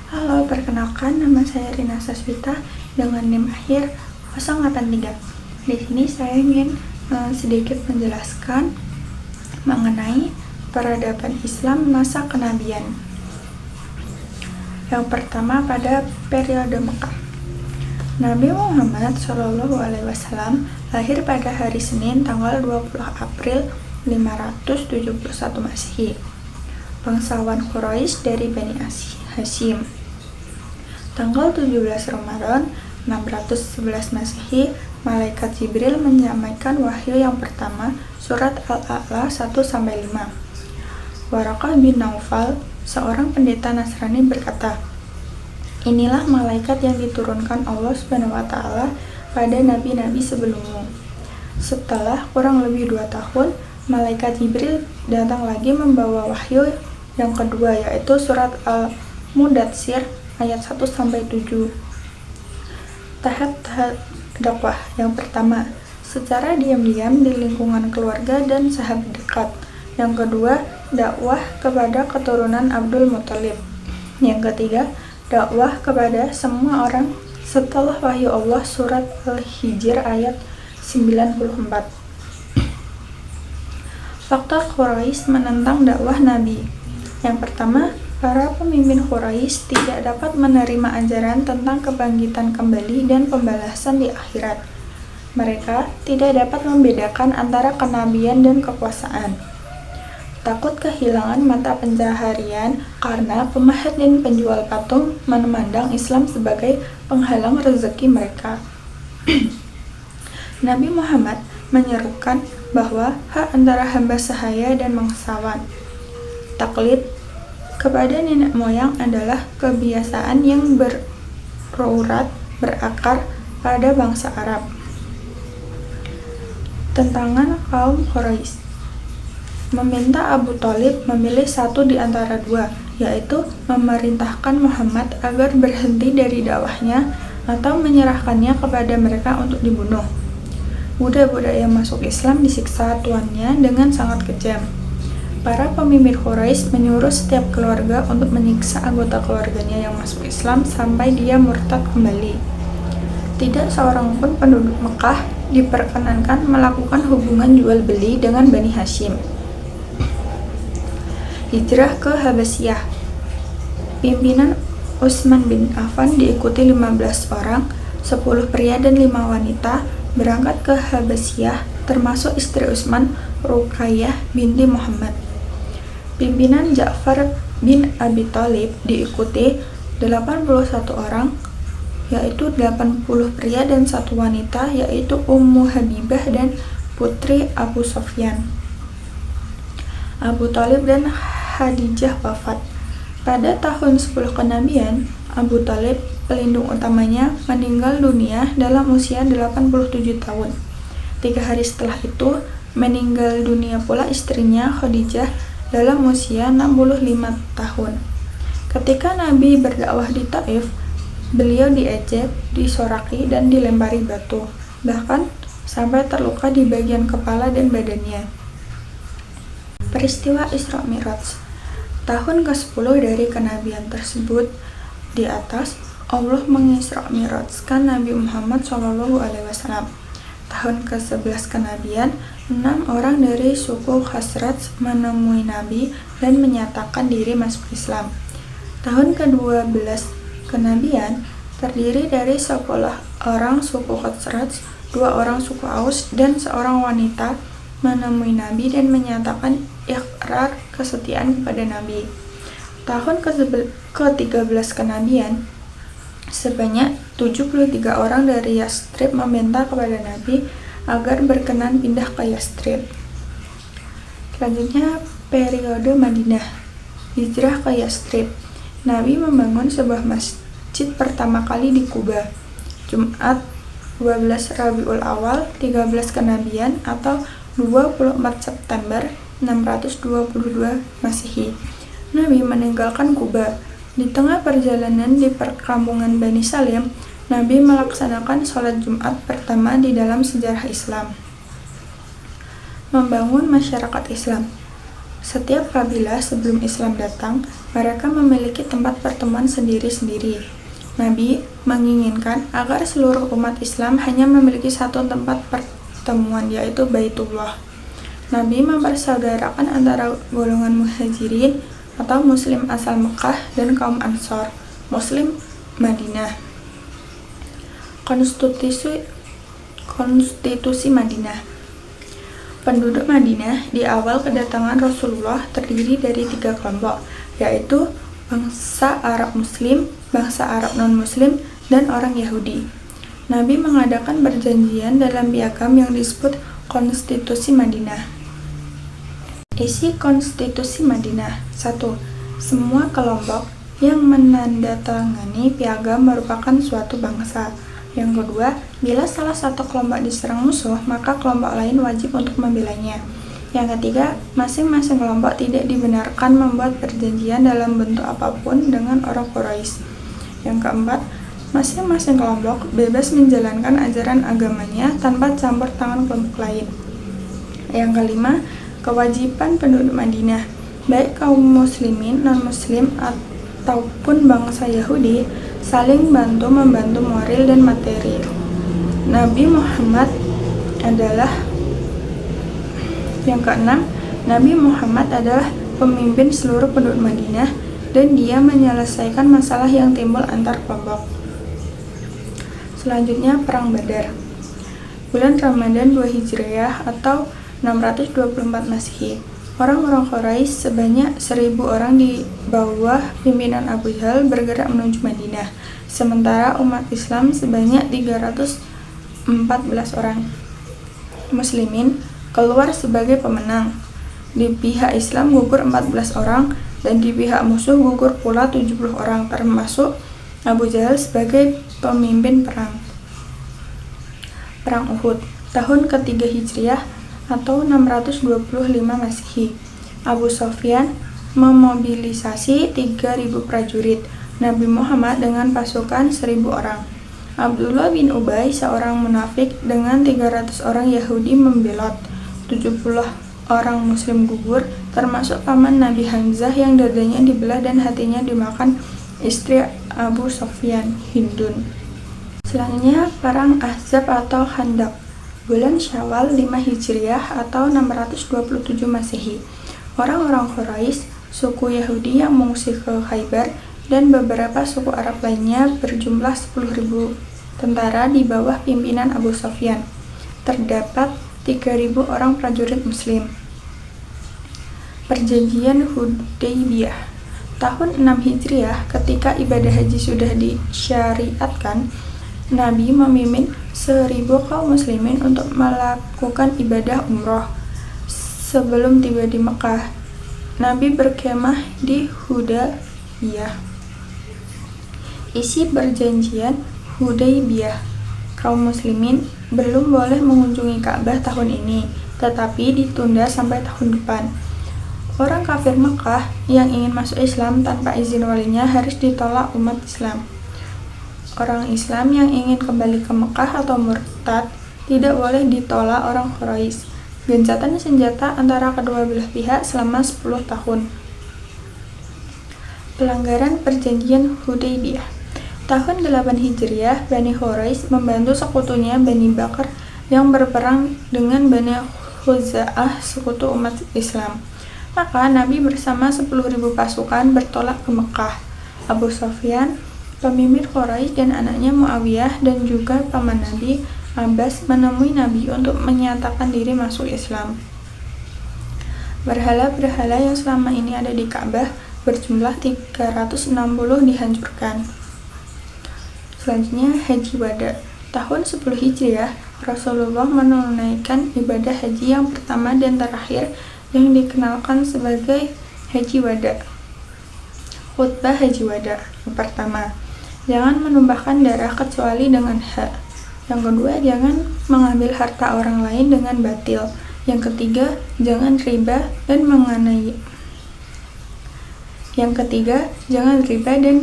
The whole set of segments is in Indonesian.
Halo, perkenalkan nama saya Rina Saswita dengan NIM akhir 083. Di sini saya ingin sedikit menjelaskan mengenai peradaban Islam masa kenabian. Yang pertama pada periode Mekah. Nabi Muhammad SAW lahir pada hari Senin tanggal 20 April 571 Masehi. Bangsawan Quraisy dari Bani Hashim. Tanggal 17 Ramadan 611 Masehi, Malaikat Jibril menyampaikan wahyu yang pertama, surat Al-A'la 1-5. Waraqah bin Naufal, seorang pendeta Nasrani berkata, "Inilah malaikat yang diturunkan Allah SWT pada nabi-nabi sebelummu." Setelah kurang lebih 2 tahun, Malaikat Jibril datang lagi membawa wahyu yang kedua, yaitu surat Al-Mudatsir ayat 1-7. Tahap-tahap dakwah. Yang pertama, secara diam-diam di lingkungan keluarga dan sahabat dekat. Yang kedua, dakwah kepada keturunan Abdul Muthalib. Yang ketiga, dakwah kepada semua orang setelah wahyu Allah, surat Al-Hijr ayat 94. Faktor Quraisy menentang dakwah Nabi. Yang pertama, para pemimpin Quraisy tidak dapat menerima ajaran tentang kebangkitan kembali dan pembalasan di akhirat. Mereka tidak dapat membedakan antara kenabian dan kekuasaan. Takut kehilangan mata pencaharian karena pemahat dan penjual patung memandang Islam sebagai penghalang rezeki mereka. Nabi Muhammad menyerukan bahwa hak antara hamba sahaya dan bangsawan. Taklid kepada nenek moyang adalah kebiasaan yang berurat berakar pada bangsa Arab. Tentangan kaum Quraisy. Meminta Abu Thalib memilih satu di antara dua, yaitu memerintahkan Muhammad agar berhenti dari dakwahnya atau menyerahkannya kepada mereka untuk dibunuh. Budak-budak yang masuk Islam disiksa tuannya dengan sangat kejam. Para pemimpin Quraisy menyuruh setiap keluarga untuk menyiksa anggota keluarganya yang masuk Islam sampai dia murtad kembali. Tidak seorang pun penduduk Mekah diperkenankan melakukan hubungan jual beli dengan Bani Hashim. Hijrah ke Habasyah. Pimpinan Utsman bin Affan diikuti 15 orang, 10 pria dan 5 wanita berangkat ke Habasyah, termasuk istri Utsman, Ruqayyah binti Muhammad. Pimpinan Ja'far bin Abi Thalib diikuti 81 orang, yaitu 80 pria dan 1 wanita, yaitu Ummu Habibah dan putri Abu Sufyan. Abu Thalib dan Khadijah wafat. Pada tahun 10 kenabian, Abu Thalib, pelindung utamanya, meninggal dunia dalam usia 87 tahun. 3 hari setelah itu, meninggal dunia pula istrinya Khadijah dalam usia 65 tahun. Ketika Nabi berdakwah di Taif, beliau diejek, disoraki, dan dilempari batu, bahkan sampai terluka di bagian kepala dan badannya. Peristiwa Isra Mi'raj. Tahun ke-10 dari kenabian tersebut di atas, Allah mengisra mi'rajkan Nabi Muhammad SAW. Tahun ke-11 kenabian, 6 orang dari suku Khazraj menemui Nabi dan menyatakan diri masuk Islam. Tahun ke-12 kenabian terdiri dari 10 orang suku Khazraj, 2 orang suku Aus, dan 1 wanita menemui Nabi dan menyatakan ikrar kesetiaan kepada Nabi. Tahun ke-13 kenabian, sebanyak 73 orang dari Yastrib meminta kepada Nabi agar berkenan pindah ke Yastrib. Selanjutnya, periode Madinah. Hijrah ke Yastrib. Nabi membangun sebuah masjid pertama kali di Kuba, Jumat 12 Rabiul Awal 13 kenabian atau 24 September 622 Masehi. Nabi meninggalkan Kuba. Di tengah perjalanan di perkampungan Bani Salim, Nabi melaksanakan sholat Jumat pertama di dalam sejarah Islam. Membangun masyarakat Islam. Setiap kabilah sebelum Islam datang Mereka memiliki tempat pertemuan sendiri-sendiri. Nabi menginginkan agar seluruh umat Islam hanya memiliki satu tempat pertemuan, yaitu Baitullah. Nabi mempersaudarakan antara golongan muhajirin atau muslim asal Mekah dan kaum Ansor, muslim Madinah. Konstitusi Madinah. Penduduk Madinah di awal kedatangan Rasulullah terdiri dari 3 kelompok, yaitu bangsa Arab Muslim, bangsa Arab non-Muslim, dan orang Yahudi. Nabi mengadakan perjanjian dalam piagam yang disebut Konstitusi Madinah. Isi Konstitusi Madinah. 1. Semua kelompok yang menandatangani piagam merupakan suatu bangsa. Yang kedua, bila salah satu kelompok diserang musuh, maka kelompok lain wajib untuk membelanya. Yang ketiga, masing-masing kelompok tidak dibenarkan membuat perjanjian dalam bentuk apapun dengan orang Quraisy. Yang keempat, masing-masing kelompok bebas menjalankan ajaran agamanya tanpa campur tangan kelompok lain. Yang kelima, kewajiban penduduk Madinah, baik kaum muslimin, non-muslim, ataupun bangsa Yahudi, saling membantu moral dan materi. Yang keenam, Nabi Muhammad adalah pemimpin seluruh penduduk Madinah dan dia menyelesaikan masalah yang timbul antar kelompok. Selanjutnya, Perang Badar. Bulan Ramadan 2 Hijriah atau 624 Masehi. Orang-orang Quraisy sebanyak 1.000 orang di bawah pimpinan Abu Jahal bergerak menuju Madinah, sementara umat Islam sebanyak 314 orang. Muslimin keluar sebagai pemenang. Di pihak Islam gugur 14 orang dan di pihak musuh gugur pula 70 orang, termasuk Abu Jahal sebagai pemimpin perang. Perang Uhud, tahun ketiga Hijriah atau 625 Masehi. Abu Sufyan memobilisasi 3.000 prajurit, Nabi Muhammad dengan pasukan 1.000 orang. Abdullah bin Ubay, seorang munafik, dengan 300 orang Yahudi membelot. 70 orang muslim gugur, termasuk paman Nabi Hamzah yang dadanya dibelah dan hatinya dimakan istri Abu Sufyan, Hindun. Selanjutnya, Perang Ahzab atau Khandaq, bulan Syawal 5 Hijriah atau 627 Masehi. Orang-orang Quraisy, suku Yahudi yang mengungsi ke Khaybar, dan beberapa suku Arab lainnya berjumlah 10.000 tentara di bawah pimpinan Abu Sufyan. Terdapat 3.000 orang prajurit muslim. Perjanjian Hudaybiyah. Tahun 6 Hijriah, ketika ibadah haji sudah disyariatkan, Nabi memimpin 1.000 kaum muslimin untuk melakukan ibadah umroh. Sebelum tiba di Mekah, Nabi berkemah di Hudaybiyah. Isi perjanjian Hudaybiyah. Kaum muslimin belum boleh mengunjungi Ka'bah tahun ini, tetapi ditunda sampai tahun depan. Orang kafir Mekah yang ingin masuk Islam tanpa izin walinya harus ditolak umat Islam. Orang Islam yang ingin kembali ke Mekah atau murtad tidak boleh ditolak orang Quraisy. Gencatan senjata antara kedua belah pihak selama 10 tahun. Pelanggaran perjanjian Hudaybiyah. Tahun 8 Hijriah, Bani Quraisy membantu sekutunya Bani Bakr yang berperang dengan Bani Khuza'ah, sekutu umat Islam. Maka Nabi bersama 10.000 pasukan bertolak ke Mekah. Abu Sufyan, pemimpin Quraisy, dan anaknya Muawiyah dan juga paman Nabi, Abbas, menemui Nabi untuk menyatakan diri masuk Islam. Berhala-berhala yang selama ini ada di Ka'bah berjumlah 360 dihancurkan. Selanjutnya, Haji Wada. Tahun 10 Hijriah, Rasulullah menunaikan ibadah haji yang pertama dan terakhir yang dikenalkan sebagai Haji Wada. Khutbah Haji Wada. Yang pertama, jangan menumpahkan darah kecuali dengan hak. Yang kedua, jangan mengambil harta orang lain dengan batil. Yang ketiga, jangan riba dan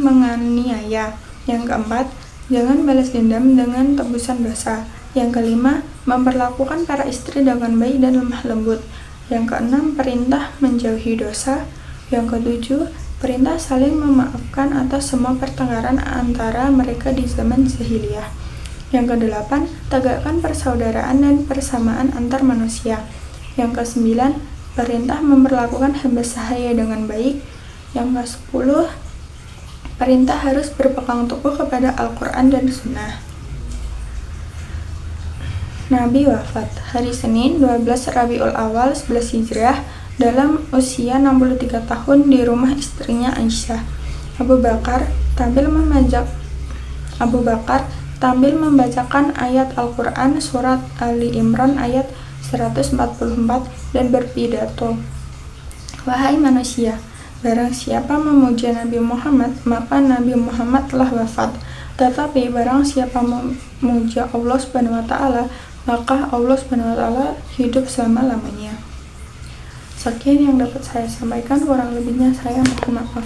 menganiaya. Yang keempat, jangan balas dendam dengan tebusan dosa. Yang kelima, memperlakukan para istri dengan baik dan lemah lembut. Yang keenam, perintah menjauhi dosa. Yang ketujuh, Perintah saling memaafkan atas semua pertengkaran antara mereka di zaman jahiliyah. Yang kedelapan, tegakkan persaudaraan dan persamaan antar manusia. Yang kesembilan, perintah memperlakukan hamba sahaya dengan baik. Yang ke-10, perintah harus berpegang teguh kepada Al-Quran dan Sunnah. Nabi wafat hari Senin 12 Rabiul Awal 11 Hijriah dalam usia 63 tahun di rumah istrinya Aisyah. Abu Bakar tampil membacakan ayat Al-Quran surat Ali Imran ayat 144 dan berpidato, "Wahai manusia, barang siapa memuja Nabi Muhammad, maka Nabi Muhammad telah wafat. Tetapi barang siapa memuja Allah Subhanahu wa taala, maka Allah Subhanahu wa taala hidup selama-lamanya." Sekian yang dapat saya sampaikan, kurang lebihnya saya mohon maaf.